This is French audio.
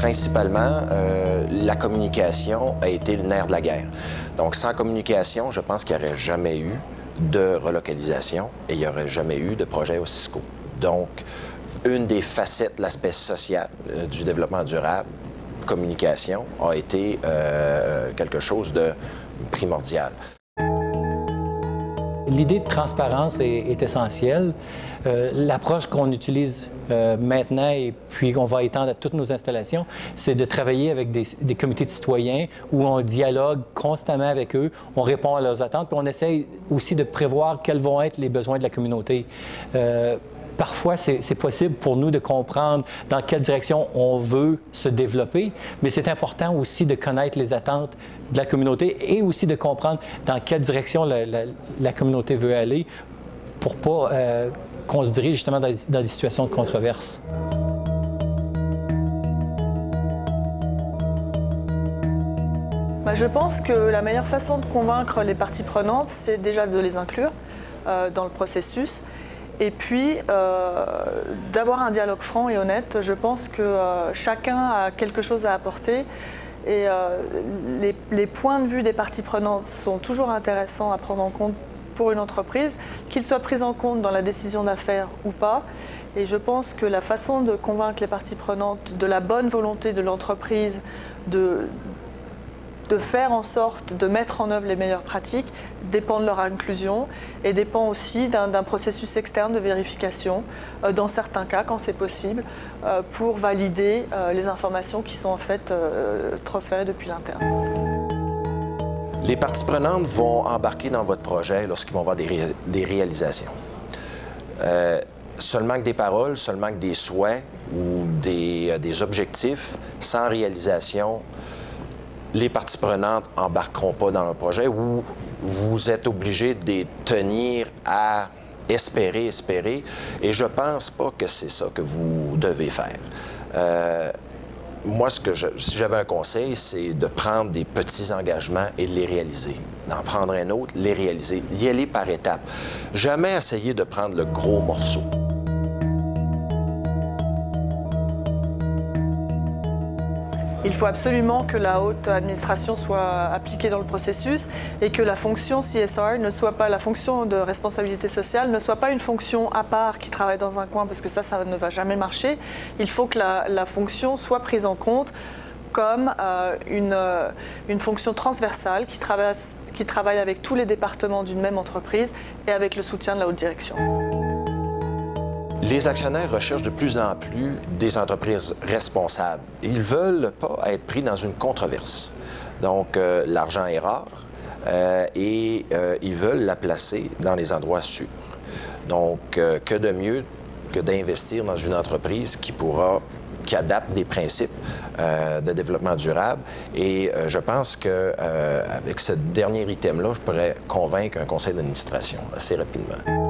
principalement, la communication a été le nerf de la guerre. Donc, sans communication, je pense qu'il n'y aurait jamais eu de relocalisation et il n'y aurait jamais eu de projet au Cisco. Donc, une des facettes de l'aspect social du développement durable, communication, a été quelque chose de primordial. L'idée de transparence est essentielle. L'approche qu'on utilise maintenant et puis qu'on va étendre à toutes nos installations, c'est de travailler avec des comités de citoyens où on dialogue constamment avec eux, on répond à leurs attentes, puis on essaye aussi de prévoir quels vont être les besoins de la communauté. Parfois, c'est possible pour nous de comprendre dans quelle direction on veut se développer, mais c'est important aussi de connaître les attentes de la communauté et aussi de comprendre dans quelle direction la communauté veut aller pour pas qu'on se dirige justement dans des situations de controverse. Je pense que la meilleure façon de convaincre les parties prenantes, c'est déjà de les inclure dans le processus. Et puis, d'avoir un dialogue franc et honnête. Je pense que chacun a quelque chose à apporter et les points de vue des parties prenantes sont toujours intéressants à prendre en compte pour une entreprise, qu'ils soient pris en compte dans la décision d'affaires ou pas. Et je pense que la façon de convaincre les parties prenantes de la bonne volonté de l'entreprise de faire en sorte de mettre en œuvre les meilleures pratiques dépend de leur inclusion et dépend aussi d'un processus externe de vérification, dans certains cas, quand c'est possible, pour valider les informations qui sont en fait transférées depuis l'interne. Les parties prenantes vont embarquer dans votre projet lorsqu'ils vont avoir des réalisations. Seulement que des paroles, seulement que des souhaits ou des objectifs sans réalisation, les parties prenantes n'embarqueront pas dans le projet ou vous êtes obligé de les tenir à espérer. Et je ne pense pas que c'est ça que vous devez faire. Moi, si j'avais un conseil, c'est de prendre des petits engagements et de les réaliser. D'en prendre un autre, les réaliser. Y aller par étapes. Jamais essayer de prendre le gros morceau. Il faut absolument que la haute administration soit appliquée dans le processus et que la fonction CSR ne soit pas, la fonction de responsabilité sociale ne soit pas une fonction à part qui travaille dans un coin parce que ça ne va jamais marcher. Il faut que la fonction soit prise en compte comme une fonction transversale qui travaille avec tous les départements d'une même entreprise et avec le soutien de la haute direction. Les actionnaires recherchent de plus en plus des entreprises responsables. Ils ne veulent pas être pris dans une controverse. Donc, l'argent est rare et ils veulent la placer dans les endroits sûrs. Donc, que de mieux que d'investir dans une entreprise qui adapte des principes de développement durable. Et je pense qu'avec ce dernier item-là, je pourrais convaincre un conseil d'administration assez rapidement.